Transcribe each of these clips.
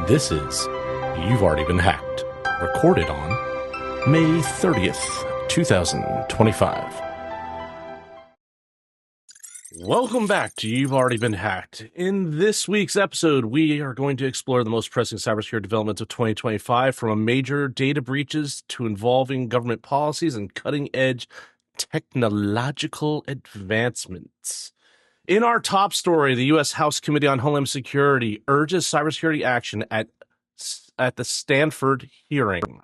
This is You've Already Been Hacked, recorded on May 30th, 2025. Welcome back to You've Already Been Hacked. In this week's episode, we are going to explore the most pressing cybersecurity developments of 2025, from major data breaches to involving government policies and cutting-edge technological advancements. In our top story, the U.S. House Committee on Homeland Security urges cybersecurity action at the Stanford hearing.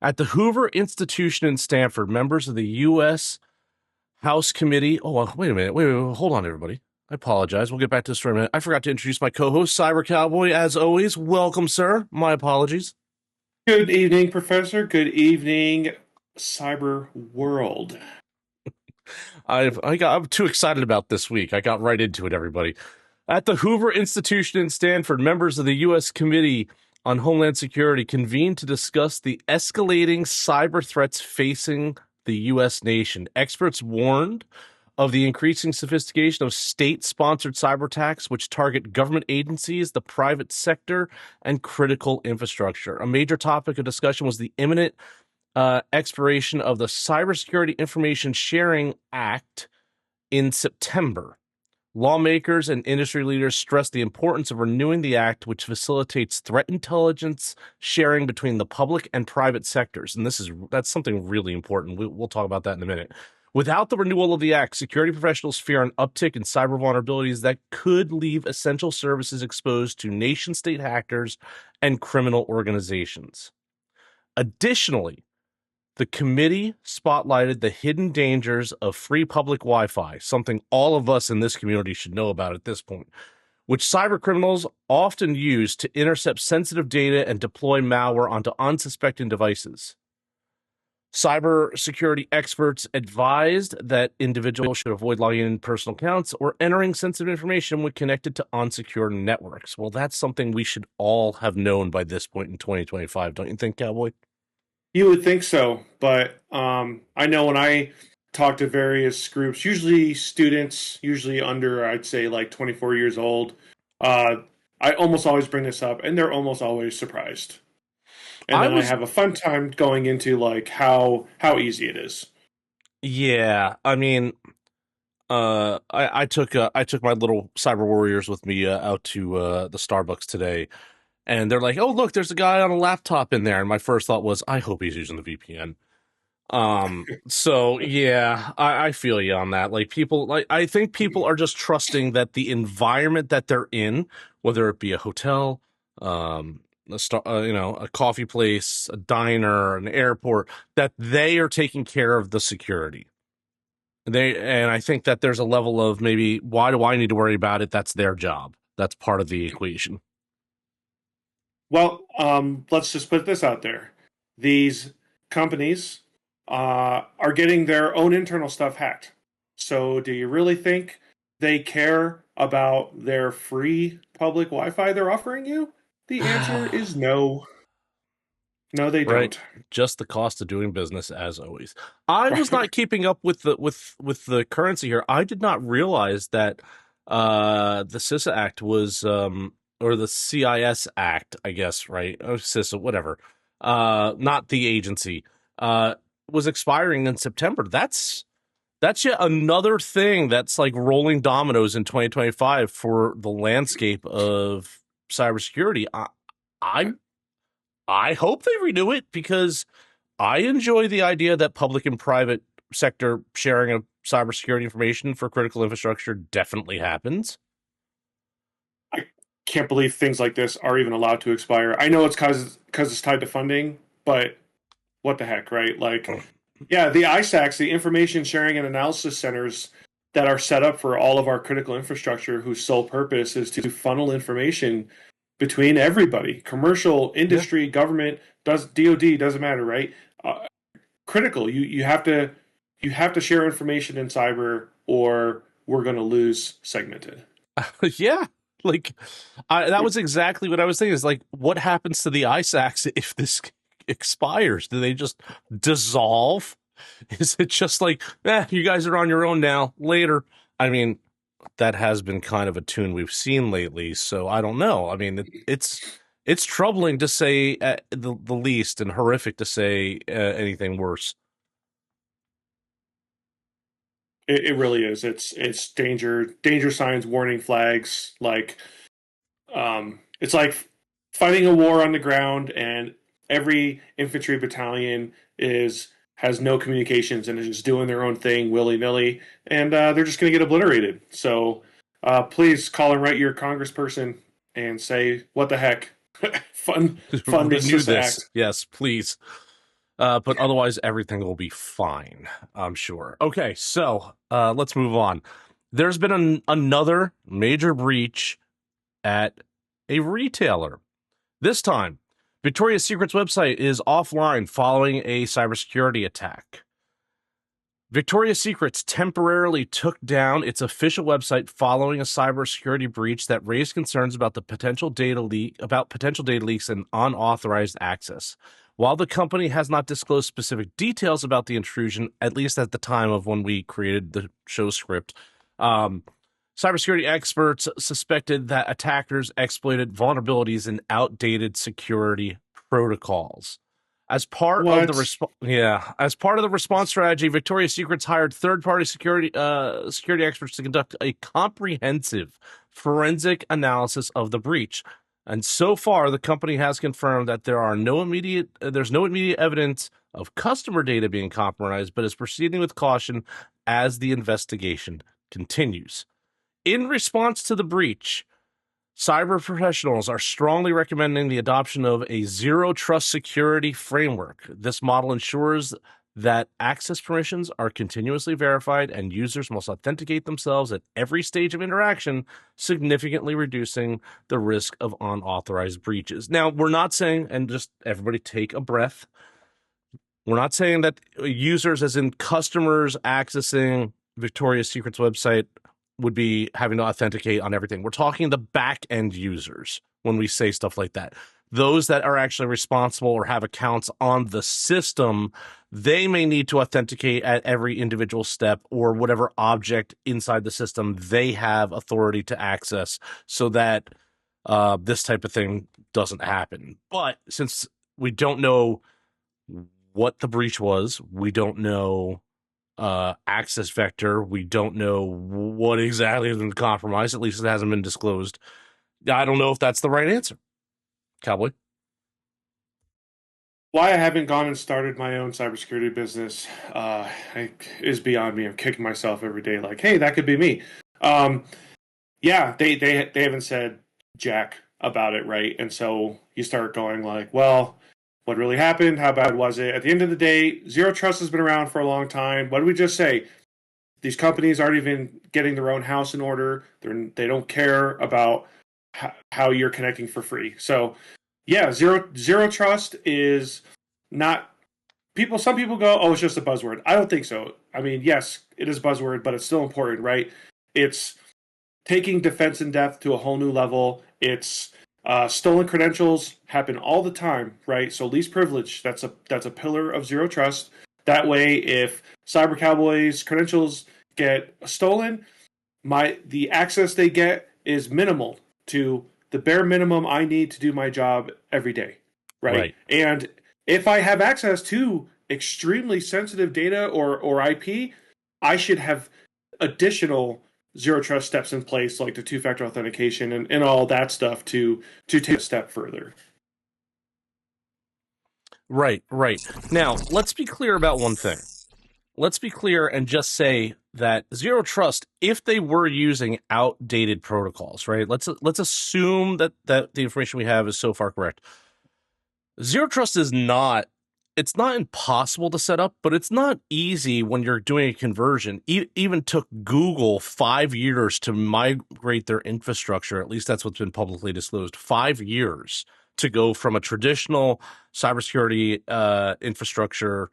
At the Hoover Institution in Stanford, members of the U.S. House Committee... Oh, wait a minute. Wait, hold on, everybody. I apologize. We'll get back to the story in a minute. I forgot to introduce my co-host, Cyber Cowboy. As always, welcome, sir. My apologies. Good evening, Professor. Good evening, Cyber World. I'm too excited about this week. I got right into it, everybody. At the Hoover Institution in Stanford, members of the U.S. Committee on Homeland Security convened to discuss the escalating cyber threats facing the U.S. nation. Experts warned of the increasing sophistication of state-sponsored cyber attacks, which target government agencies, the private sector, and critical infrastructure. A major topic of discussion was the imminent expiration of the Cybersecurity Information Sharing Act in September. Lawmakers and industry leaders stressed the importance of renewing the act, which facilitates threat intelligence sharing between the public and private sectors. And that's something really important. We'll talk about that in a minute. Without the renewal of the act, security professionals fear an uptick in cyber vulnerabilities that could leave essential services exposed to nation-state hackers and criminal organizations. Additionally, the committee spotlighted the hidden dangers of free public Wi-Fi, something all of us in this community should know about at this point, which cyber criminals often use to intercept sensitive data and deploy malware onto unsuspecting devices. Cybersecurity experts advised that individuals should avoid logging in personal accounts or entering sensitive information when connected to unsecure networks. Well, that's something we should all have known by this point in 2025, don't you think, Cowboy? You would think so, but I know when I talk to various groups, usually students, usually under, I'd say, like 24 years old, I almost always bring this up, and they're almost always surprised. And then I have a fun time going into like how easy it is. Yeah, I mean, I took my little cyber warriors with me out to the Starbucks today. And they're like, oh, look, there's a guy on a laptop in there. And my first thought was, I hope he's using the VPN. So, yeah, I feel you on that. I think people are just trusting that the environment that they're in, whether it be a hotel, a coffee place, a diner, an airport, that they are taking care of the security. And I think that there's a level of maybe, why do I need to worry about it? That's their job. That's part of the equation. Well, let's just put this out there. These companies are getting their own internal stuff hacked. So do you really think they care about their free public Wi-Fi they're offering you? The answer is no. No, they don't. Just the cost of doing business, as always. I was not keeping up with the currency here. I did not realize that the CISA Act was... or the CIS Act, I guess, right? Oh, CISA, whatever. Not the agency. Was expiring in September. That's yet another thing that's like rolling dominoes in 2025 for the landscape of cybersecurity. I hope they renew it, because I enjoy the idea that public and private sector sharing of cybersecurity information for critical infrastructure definitely happens. Can't believe things like this are even allowed to expire. I know it's because it's tied to funding, but what the heck, right? Like, yeah, the ISACs, the Information Sharing and Analysis Centers that are set up for all of our critical infrastructure, whose sole purpose is to funnel information between everybody, commercial, industry, government, DoD, doesn't matter, right? Critical. You have to share information in cyber, or we're going to lose segmented. Yeah. Like, that was exactly what I was thinking. Is like, what happens to the ISACs if this expires? Do they just dissolve? Is it just like, you guys are on your own now, later? I mean, that has been kind of a tune we've seen lately, so I don't know. I mean, it's It's troubling to say the least, and horrific to say anything worse. It really is. It's danger signs, warning flags. Like it's like fighting a war on the ground, and every infantry battalion is has no communications and is just doing their own thing willy nilly, and they're just going to get obliterated. So please call and write your congressperson and say what the heck, fund the Renew CISA this, Act. yes, please. But otherwise, everything will be fine, I'm sure. Okay, so let's move on. There's been another major breach at a retailer. This time, Victoria's Secret's website is offline following a cybersecurity attack. Victoria's Secret temporarily took down its official website following a cybersecurity breach that raised concerns about potential data leaks and unauthorized access. While the company has not disclosed specific details about the intrusion, at least at the time of when we created the show script, cybersecurity experts suspected that attackers exploited vulnerabilities in outdated security protocols. As part of the What? as part of the response strategy, Victoria's Secret's hired third-party security experts to conduct a comprehensive forensic analysis of the breach. And so far, the company has confirmed that there's no immediate evidence of customer data being compromised, but is proceeding with caution as the investigation continues. In response to the breach, cyber professionals are strongly recommending the adoption of a zero trust security framework. This model ensures that access permissions are continuously verified and users must authenticate themselves at every stage of interaction, significantly reducing the risk of unauthorized breaches. Now, we're not saying, and just everybody take a breath, we're not saying that users, as in customers accessing Victoria's Secret's website, would be having to authenticate on everything. We're talking the back end users when we say stuff like that. Those that are actually responsible or have accounts on the system, they may need to authenticate at every individual step or whatever object inside the system they have authority to access so that this type of thing doesn't happen. But since we don't know what the breach was, we don't know access vector. We don't know what exactly has been compromised. At least it hasn't been disclosed. I don't know if that's the right answer. Cowboy. Why I haven't gone and started my own cybersecurity business is beyond me. I'm kicking myself every day, like, hey, that could be me. Um, yeah, they haven't said jack about it, right? And so you start going like, well, what really happened? How bad was it? At the end of the day, zero trust has been around for a long time. What did we just say? These companies aren't even getting their own house in order. They don't care about how you're connecting for free. So yeah, zero trust is not people. Some people go, oh, it's just a buzzword. I don't think so. I mean, yes, it is a buzzword, but it's still important, right? It's taking defense in depth to a whole new level. It's stolen credentials happen all the time, right? So least privilege, that's a pillar of zero trust. That way, if Cyber Cowboys credentials get stolen, the access they get is minimal to the bare minimum I need to do my job every day, right? Right. And if I have access to extremely sensitive data or IP, I should have additional zero trust steps in place, like the two-factor authentication and all that stuff to take a step further. Right. Right. Now, let's be clear about one thing. Let's be clear and just say that zero trust, if they were using outdated protocols, right? Let's assume that the information we have is so far correct. Zero trust is not, it's not impossible to set up, but it's not easy when you're doing a conversion. Even took Google 5 years to migrate their infrastructure. At least that's what's been publicly disclosed. 5 years to go from a traditional cybersecurity infrastructure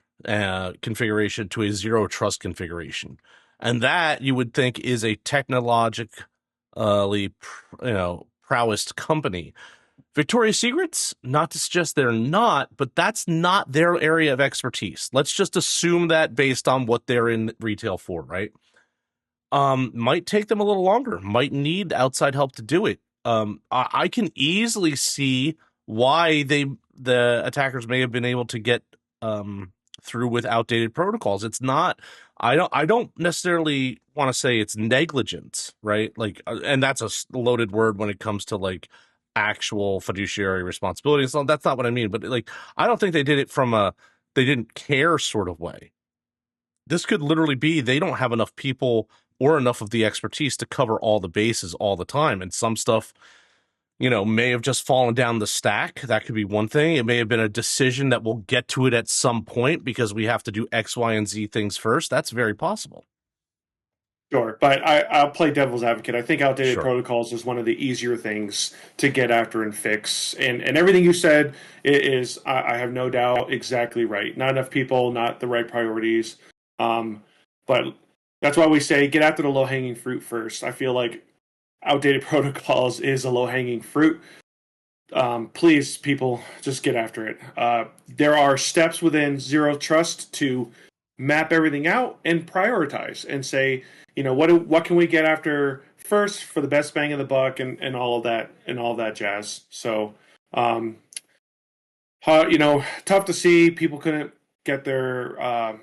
configuration to a zero trust configuration. And that you would think is a technologically, prowessed company. Victoria's Secrets, not to suggest they're not, but that's not their area of expertise. Let's just assume that based on what they're in retail for, right? Might take them a little longer, might need outside help to do it. I can easily see why the attackers may have been able to get through with outdated protocols. It's not. I don't necessarily want to say it's negligence, right? Like, and that's a loaded word when it comes to like actual fiduciary responsibility. So that's not what I mean. But like, I don't think they did it from a they didn't care sort of way. This could literally be they don't have enough people or enough of the expertise to cover all the bases all the time, and some stuff may have just fallen down the stack. That could be one thing. It may have been a decision that we'll get to it at some point because we have to do X, Y, and Z things first. That's very possible. Sure, but I'll play devil's advocate. I think outdated Sure. protocols is one of the easier things to get after and fix. And everything you said is, I have no doubt, exactly right. Not enough people, not the right priorities. But that's why we say get after the low hanging fruit first. I feel like outdated protocols is a low hanging fruit. Please, people, just get after it. There are steps within Zero Trust to map everything out and prioritize and say, what can we get after first for the best bang of the buck and all of that jazz. So, tough to see people couldn't get Their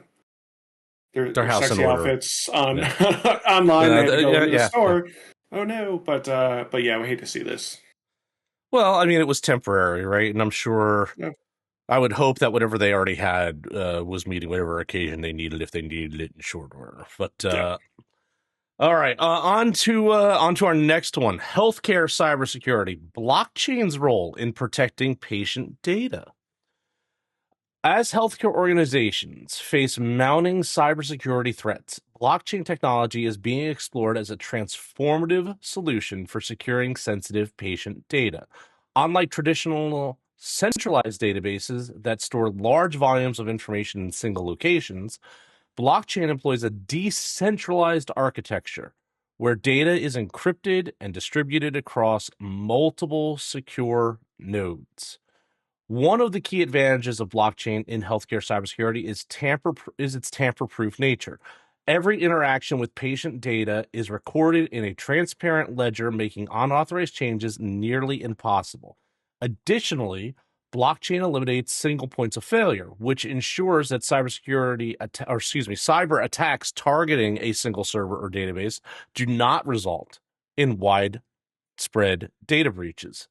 their house in sexy order. outfits on Yeah. online. They had to go Yeah. into the Yeah. Yeah. store. Oh no, but yeah, we hate to see this. Well, I mean, it was temporary, right? And I'm sure Yeah. I would hope that whatever they already had was meeting whatever occasion they needed if they needed it in short order. But Yeah. all right, on to our next one: healthcare cybersecurity, blockchain's role in protecting patient data. As healthcare organizations face mounting cybersecurity threats, blockchain technology is being explored as a transformative solution for securing sensitive patient data. Unlike traditional centralized databases that store large volumes of information in single locations, blockchain employs a decentralized architecture where data is encrypted and distributed across multiple secure nodes. One of the key advantages of blockchain in healthcare cybersecurity is its tamper-proof nature. Every interaction with patient data is recorded in a transparent ledger, making unauthorized changes nearly impossible. Additionally, blockchain eliminates single points of failure, which ensures that cyber attacks targeting a single server or database do not result in widespread data breaches.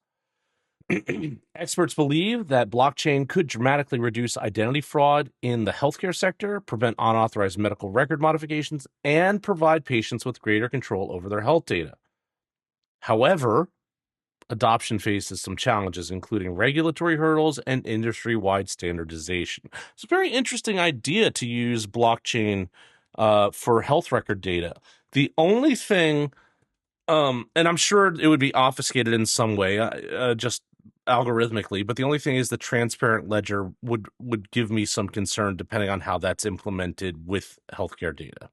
Experts believe that blockchain could dramatically reduce identity fraud in the healthcare sector, prevent unauthorized medical record modifications, and provide patients with greater control over their health data. However, adoption faces some challenges, including regulatory hurdles and industry wide standardization. It's a very interesting idea to use blockchain for health record data. The only thing and I'm sure it would be obfuscated in some way, just algorithmically. But the only thing is the transparent ledger would give me some concern depending on how that's implemented with healthcare data.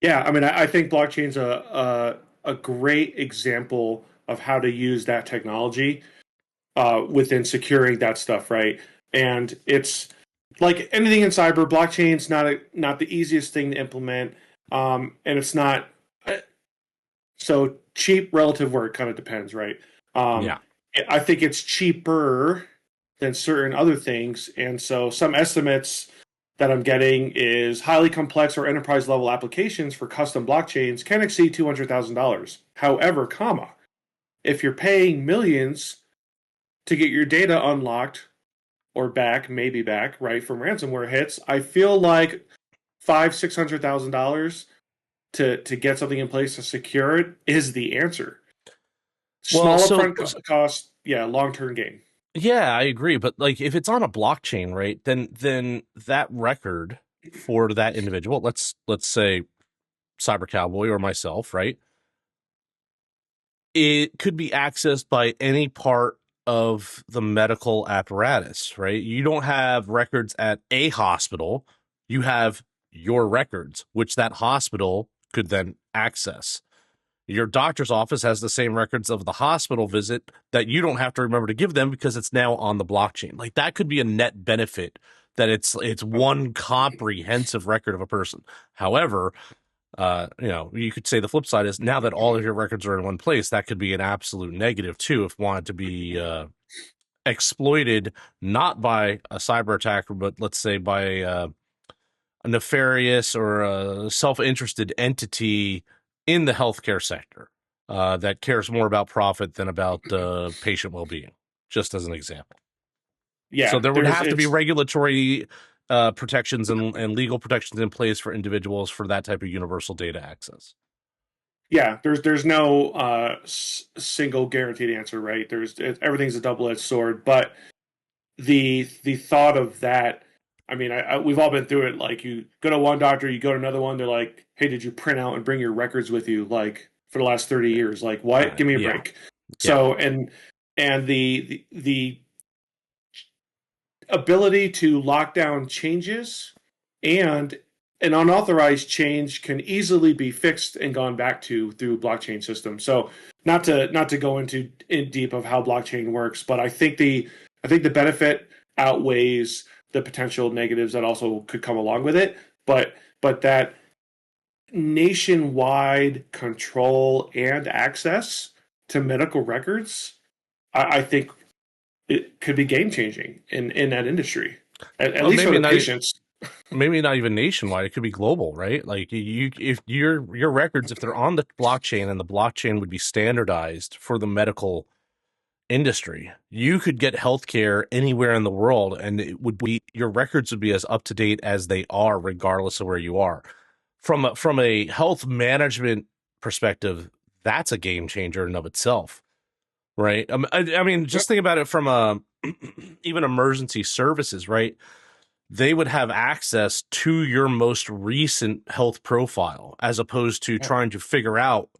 Yeah, I mean, I think blockchain's a great example of how to use that technology within securing that stuff, right? And it's like anything in cyber, blockchain's not the easiest thing to implement, and it's not so cheap. Relative where it kind of depends, right? Um, Yeah. I think it's cheaper than certain other things, and so some estimates that I'm getting is highly complex or enterprise level applications for custom blockchains can exceed $200,000. However, if you're paying millions to get your data unlocked or back, maybe back, right, from ransomware hits, I feel like $600,000 to get something in place to secure it is the answer. Well, Small so upfront cost, yeah, long term gain. yeah, I agree. But like, if it's on a blockchain, right, then that record for that individual, let's say Cyber Cowboy or myself, right, it could be accessed by any part of the medical apparatus, right? You don't have records at a hospital, you have your records, which that hospital could then access. Your doctor's office has the same records of the hospital visit that you don't have to remember to give them because it's now on the blockchain. Like that could be a net benefit that it's one comprehensive record of a person. However, You could say the flip side is now that all of your records are in one place, that could be an absolute negative too, if wanted to be exploited not by a cyber attacker, but let's say by a nefarious or a self-interested entity in the healthcare sector that cares more about profit than about patient well-being, just as an example. So Yeah, there would there's have to be it's regulatory protections and legal protections in place for individuals for that type of universal data access. yeah, there's no single guaranteed answer, right? Everything's a double-edged sword, but the thought of that, I mean, we've all been through it. Like, you go to one doctor, you go to another one, they're like, hey, did you print out and bring your records with you, like, for the last 30 years? Like, what? Give me a Yeah, break. yeah. So, and the ability to lock down changes, and an unauthorized change can easily be fixed and gone back to through blockchain systems. So, not to go into in deep of how blockchain works, but I think the benefit outweighs the potential negatives that also could come along with it. But that nationwide control and access to medical records, I think it could be game changing in that industry, at Well, least for the patients. maybe not even nationwide. It could be global, right? Like if your records, if they're on the blockchain and the blockchain would be standardized for the medical industry, you could get healthcare anywhere in the world, and it would be your records would be as up to date as they are, regardless of where you are. From a health management perspective, that's a game changer in and of itself, right? I mean, Yep. just think about it from a even emergency services, right? They would have access to your most recent health profile as opposed to trying to figure out,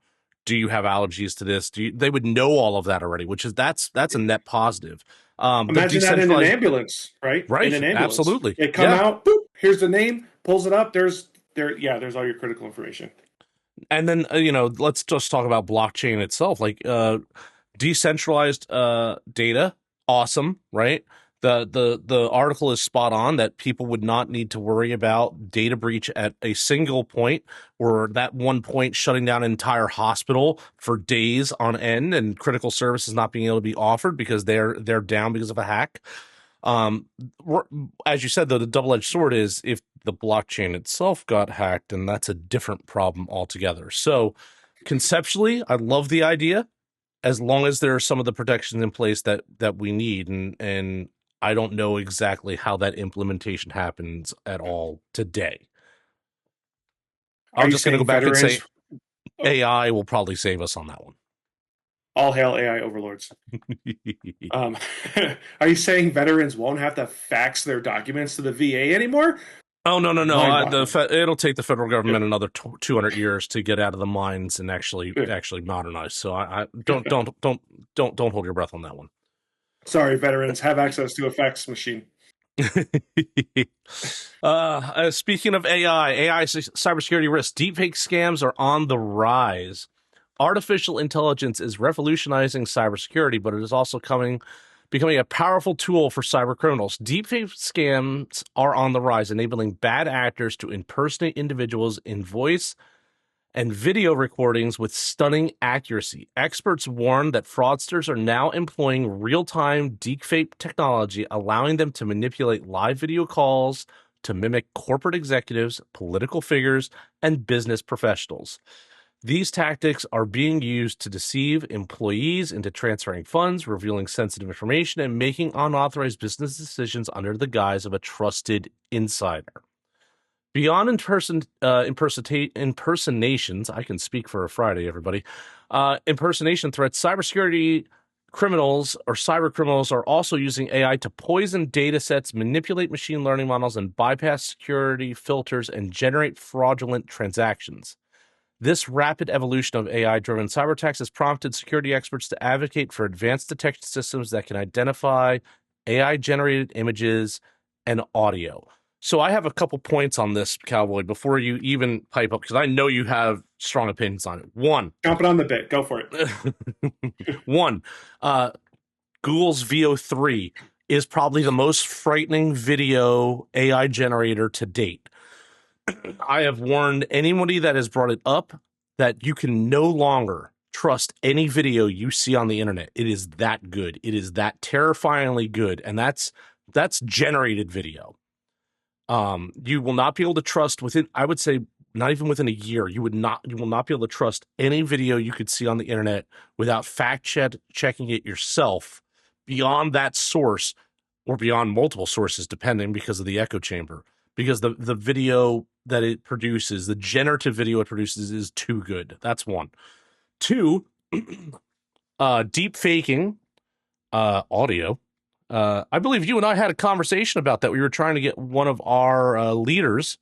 do you have allergies to this? They would know all of that already, which is that's a net positive. The Imagine that in an decentralized, ambulance, right? In right? an ambulance, Absolutely. they come Yeah. out, boop, here's the name, pulls it up. There's all your critical information. And then, let's just talk about blockchain itself. Like, decentralized data, awesome, right? The article is spot on that people would not need to worry about data breach at a single point, or that one point shutting down an entire hospital for days on end and critical services not being able to be offered because they're down because of a hack. Um, as you said, though, the double-edged sword is if the blockchain itself got hacked, and that's a different problem altogether. So conceptually, I love the idea as long as there are some of the protections in place that we need, and I don't know exactly how that implementation happens at all today. Are I'm you just going to go saying back and veterans? say AI will probably save us on that one. All hail AI overlords. Um, are you saying veterans won't have to fax their documents to the VA anymore? Oh, no, no, no! Mind-boggling. It'll take the federal Good, government another 200 years to get out of the mines and good, actually modernize. So I don't good. don't don't don't hold your breath on that one. Sorry, veterans have access to a fax machine. Speaking of AI cybersecurity risks, deepfake scams are on the rise. Artificial intelligence is revolutionizing cybersecurity, but it is also becoming a powerful tool for cyber criminals. Deepfake scams are on the rise, enabling bad actors to impersonate individuals in voice and video recordings with stunning accuracy. Experts warn that fraudsters are now employing real-time deepfake technology, allowing them to manipulate live video calls to mimic corporate executives, political figures, and business professionals. These tactics are being used to deceive employees into transferring funds, revealing sensitive information, and making unauthorized business decisions under the guise of a trusted insider. Beyond impersonations, I can speak for a Friday, everybody. Impersonation threats, cybersecurity criminals or cyber criminals are also using AI to poison data sets, manipulate machine learning models, and bypass security filters and generate fraudulent transactions. This rapid evolution of AI-driven cyber attacks has prompted security experts to advocate for advanced detection systems that can identify AI-generated images and audio. So I have a couple points on this, Cowboy, before you even pipe up, because I know you have strong opinions on it. One, Jumping on the bit. Go for it. one, uh, Google's VO3 is probably the most frightening video AI generator to date. I have warned anybody that has brought it up that you can no longer trust any video you see on the internet. It is that good. It is that terrifyingly good, and that's generated video. You will not be able to trust within, I would say, not even within a year. You will not be able to trust any video you could see on the internet without checking it yourself beyond that source or beyond multiple sources, depending because of the echo chamber. Because the video that it produces, the generative video it produces, is too good. That's one. Two, deep faking audio. I believe you and I had a conversation about that. We were trying to get one of our leaders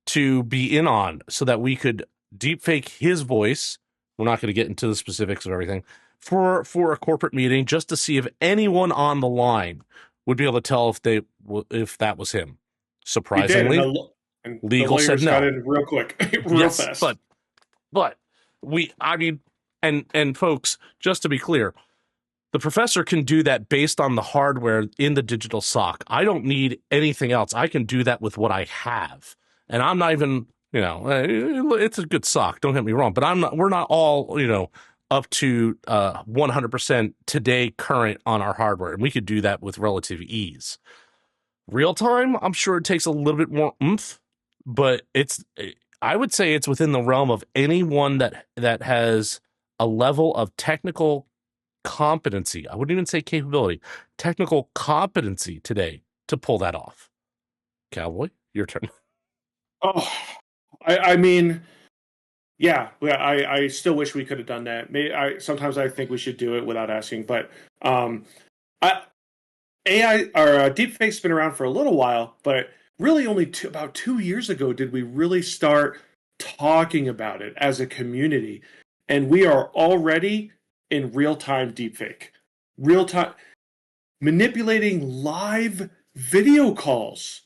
to be in on so that we could deepfake his voice. We're not going to get into the specifics of everything for a corporate meeting, just to see if anyone on the line would be able to tell if that was him. He did, Surprisingly, and the legal said lawyers got no. in real quick, real Yes, fast. but I mean, and folks, just to be clear, the professor can do that based on the hardware in the digital sock. I don't need anything else. I can do that with what I have. And I'm not even, it's a good sock, don't get me wrong, but we're not all, up to 100% today current on our hardware. And we could do that with relative ease. Real time, I'm sure it takes a little bit more oomph, but I would say it's within the realm of anyone that has a level of technical competency. I wouldn't even say capability, technical competency today to pull that off. Cowboy, your turn. Oh, I mean, yeah, I still wish we could have done that. Sometimes I think we should do it without asking, but I, AI or deepfake's been around for a little while, but really only about 2 years ago did we really start talking about it as a community, and we are already in real-time deepfake, real-time manipulating live video calls.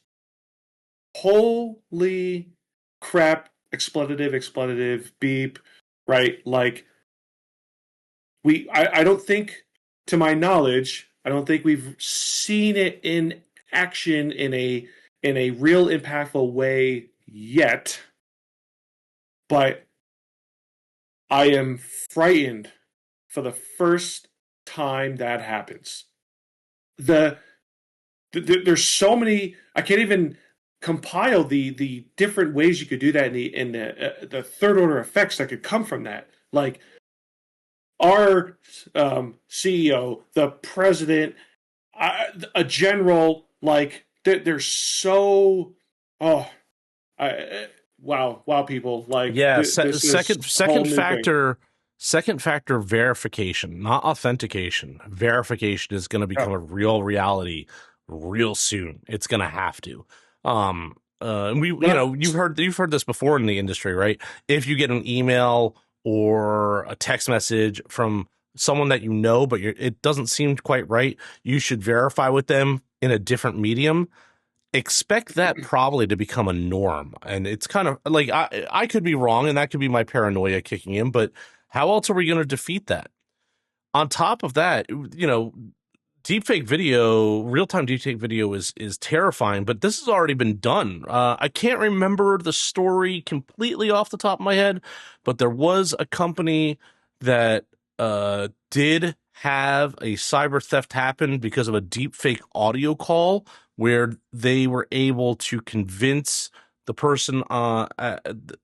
Holy crap! Expletive, beep, right? Like I don't think, to my knowledge, I don't think we've seen it in action in a real impactful way yet. But I am frightened for the first time that happens. There's so many, I can't even compile the different ways you could do that in the third order effects that could come from that. Like our CEO, the president, a general, like they're so wow people, like Yeah, this is a whole new thing. second factor verification, not authentication. Verification is going to Yeah. become a real reality real soon. It's going to have to. And Not, you've heard this before in the industry, right? If you get an email or a text message from someone that you know, but it doesn't seem quite right, you should verify with them in a different medium. Expect that probably to become a norm. And it's kind of like, I could be wrong, and that could be my paranoia kicking in, but how else are we going to defeat that? On top of that, deepfake video, real-time deepfake video is terrifying, but this has already been done. I can't remember the story completely off the top of my head, but there was a company that did have a cyber theft happen because of a deepfake audio call where they were able to convince the person,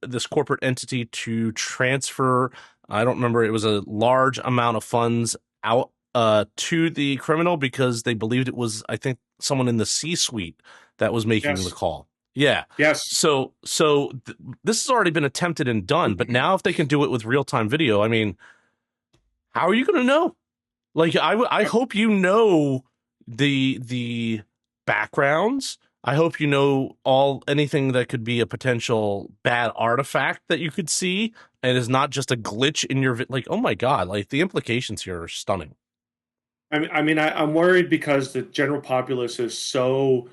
this corporate entity, to transfer, I don't remember, it was a large amount of funds out to the criminal because they believed it was, I think, someone in the C-suite that was making the yes, call. Yeah. yes. So this has already been attempted and done, but now if they can do it with real-time video, I mean, how are you going to know? Like, I hope you know the backgrounds. I hope you know anything that could be a potential bad artifact that you could see, and is not just a glitch in your like. Oh my god! Like, the implications here are stunning. I'm worried because the general populace is so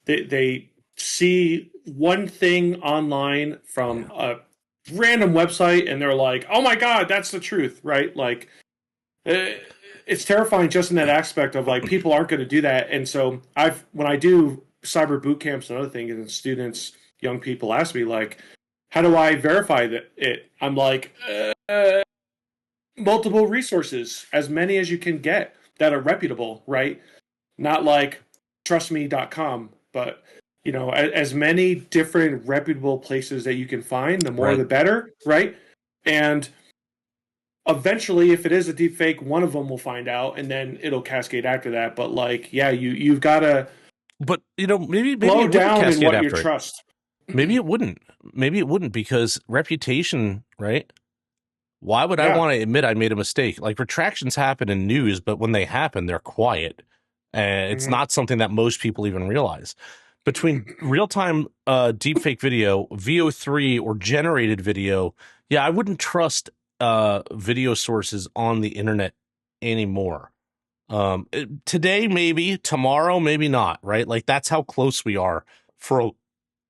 they see one thing online from Yeah. a random website and they're like, "Oh my god, that's the truth!" Right? Like, uh, it's terrifying just in that aspect of like people aren't going to do that. And so when I do cyber boot camps and other things, and students, young people ask me, like, how do I verify that it? I'm like, multiple resources, as many as you can get that are reputable, right? Not like trustme.com, but as many different reputable places that you can find, the more Right. the better, right? And eventually, if it is a deep fake, one of them will find out, and then it'll cascade after that. But like, yeah, you've got to But maybe slow it wouldn't down in cascade what you after it. trust. Maybe it wouldn't. Maybe it wouldn't because reputation, right? Why would I Yeah. want to admit I made a mistake? Like retractions happen in news, but when they happen, they're quiet. And it's Mm-hmm. not something that most people even realize. Between real-time deepfake video, VO3, or generated video, yeah, I wouldn't trust video sources on the internet anymore. Today, maybe, tomorrow, maybe not, right? Like that's how close we are for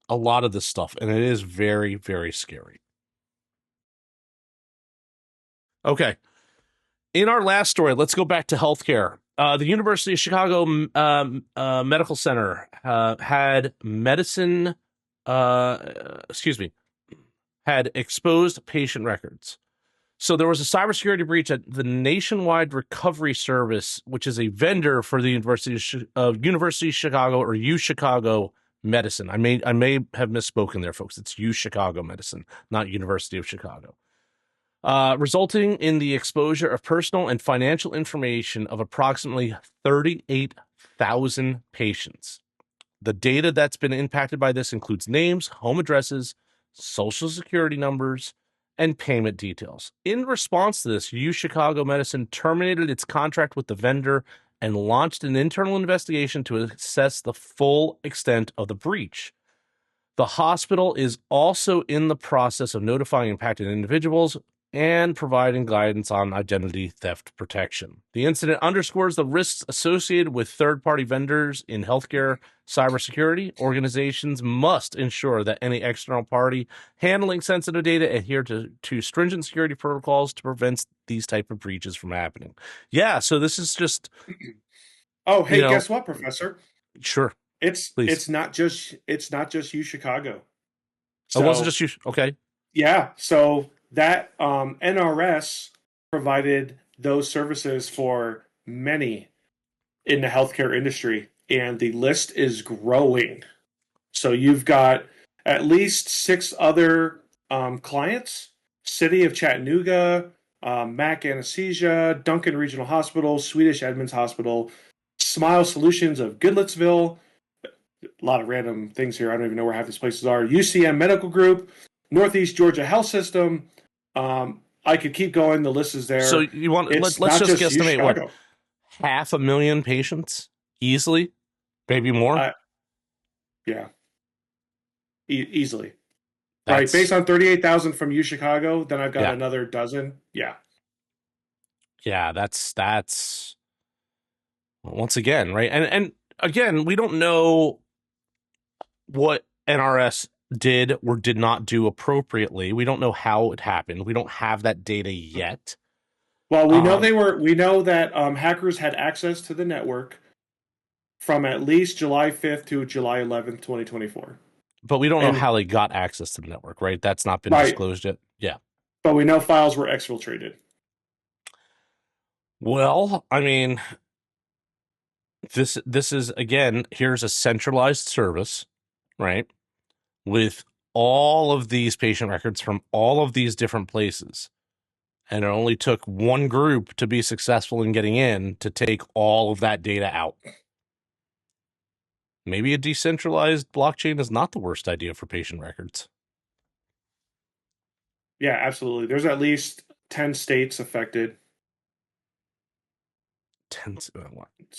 a lot of this stuff. And it is very, very scary. Okay. In our last story, let's go back to healthcare. The University of Chicago Medical Center had medicine, excuse me, had exposed patient records. So there was a cybersecurity breach at the Nationwide Recovery Service, which is a vendor for the University of Chicago, or U Chicago Medicine. I may have misspoken there, folks. It's U Chicago Medicine, not University of Chicago. Resulting in the exposure of personal and financial information of approximately 38,000 patients. The data that's been impacted by this includes names, home addresses, social security numbers, and payment details. In response to this, U Chicago Medicine terminated its contract with the vendor and launched an internal investigation to assess the full extent of the breach. The hospital is also in the process of notifying impacted individuals and providing guidance on identity theft protection. The incident underscores the risks associated with third-party vendors in healthcare cybersecurity. Organizations must ensure that any external party handling sensitive data adhere to stringent security protocols to prevent these type of breaches from happening. Yeah, so this is just, Oh, you hey, know, guess what, Professor? sure, It's please. it's not just you, Chicago. It wasn't So just you. Okay. yeah, so that NRS provided those services for many in the healthcare industry, and the list is growing. So you've got at least six other clients: City of Chattanooga, Mac Anesthesia, Duncan Regional Hospital, Swedish Edmonds Hospital, Smile Solutions of Goodlettsville. A lot of random things here. I don't even know where half these places are. UCM Medical Group, Northeast Georgia Health System. I could keep going. The list is So there. you want It's let's not just just you, guesstimate what Chicago. 500,000 patients easily, maybe more. Yeah, easily. Right, based That's on 38,000 from U Chicago, then I've got yeah, another dozen. Yeah, yeah. That's once again right, and again we don't know what NRS did or did not do appropriately. We don't know how it happened. We don't have that data yet. well, Um, we know that hackers had access to the network from at least July 5th to July 11th, 2024. but we don't know And how they got access to the network. Right, that's not been right, disclosed yet. Yeah. but we know files were exfiltrated. Well, I mean, this is again, here's a centralized service, right? With all of these patient records from all of these different places. And it only took one group to be successful in getting in to take all of that data out. Maybe a decentralized blockchain is not the worst idea for patient records. Yeah, absolutely. There's at least 10 states affected.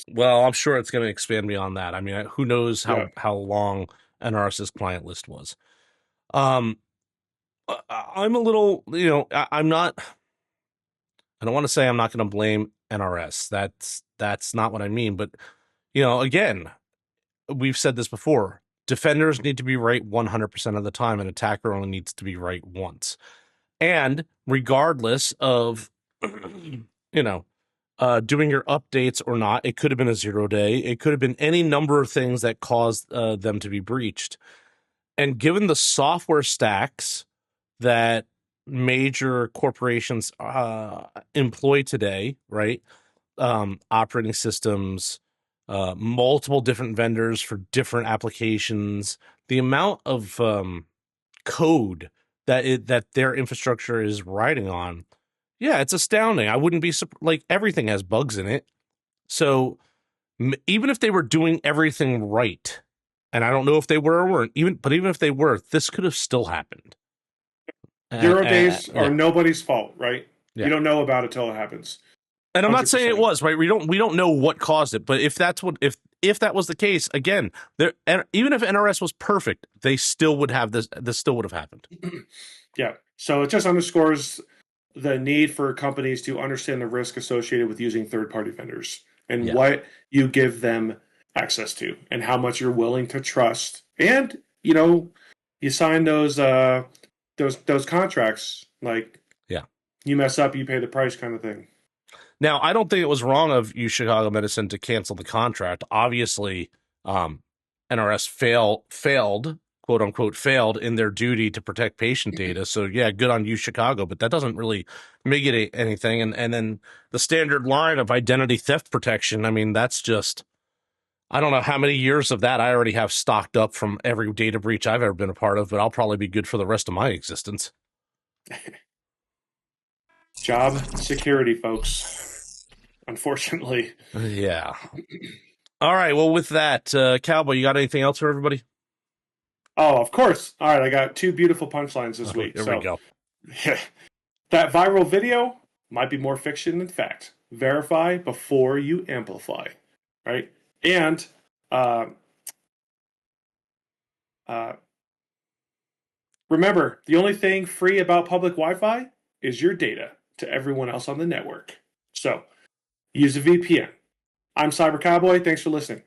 Well, I'm sure it's going to expand beyond that. I mean, who knows Yeah. how long NRS's client list was. Um, I'm a little, I'm not. I don't want to say I'm not going to blame NRS. That's not what I mean. But again, we've said this before. Defenders need to be right 100% of the time. An attacker only needs to be right once. And regardless of, doing your updates or not, it could have been a 0 day. It could have been any number of things that caused them to be breached. And given the software stacks that major corporations employ today, right? Operating systems, multiple different vendors for different applications, the amount of code that their infrastructure is riding on, yeah, it's astounding. I wouldn't be like, everything has bugs in it. So even if they were doing everything right, and I don't know if they were or weren't, even if they were, this could have still happened. 0 days are Yeah, nobody's fault, right? yeah. You don't know about it till it happens. And I'm not saying it 100%. was, right. We don't know what caused it, but if that was the case, again, even if NRS was perfect, they still would have this. This still would have happened. Yeah. So it just underscores the need for companies to understand the risk associated with using third-party vendors and what you give them access to and how much you're willing to trust. And you sign those contracts, like, you mess up, you pay the price, kind of thing. Now, I don't think it was wrong of U Chicago Medicine to cancel the contract. Obviously, NRS failed, quote unquote, failed in their duty to protect patient data. So yeah, good on U Chicago, but that doesn't really mitigate anything. And then the standard line of identity theft protection, I mean, that's just, I don't know how many years of that I already have stocked up from every data breach I've ever been a part of, but I'll probably be good for the rest of my existence. Job security, folks. Unfortunately. Yeah. All right. Well, with that, Cowboy, you got anything else for everybody? Oh, of course. All right. I got 2 beautiful punchlines this week. Here we go. Yeah, that viral video might be more fiction than fact. Verify before you amplify. Right? And remember, the only thing free about public Wi-Fi is your data to everyone else on the network. So use a VPN. I'm Cyber Cowboy. Thanks for listening.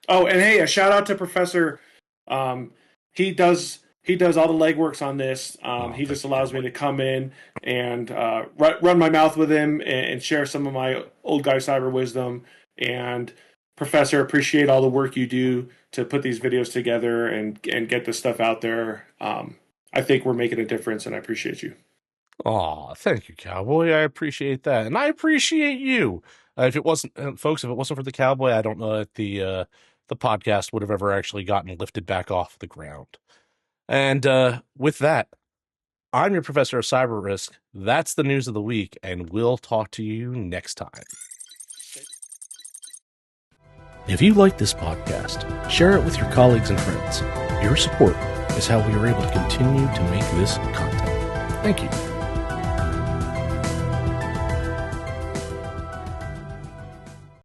Oh, and hey, a shout out to Professor. He does all the legworks on this. He just allows me to come in and run my mouth with him and share some of my old guy cyber wisdom. And Professor, appreciate all the work you do to put these videos together and get this stuff out there. I think we're making a difference, and I appreciate you. Oh, thank you, Cowboy. I appreciate that, and I appreciate you. If it wasn't, folks, if it wasn't for the Cowboy, I don't know that the podcast would have ever actually gotten lifted back off the ground. And with that, I'm your professor of CyberRisk. That's the news of the week, and we'll talk to you next time. If you like this podcast, share it with your colleagues and friends. Your support is how we are able to continue to make this content. Thank you.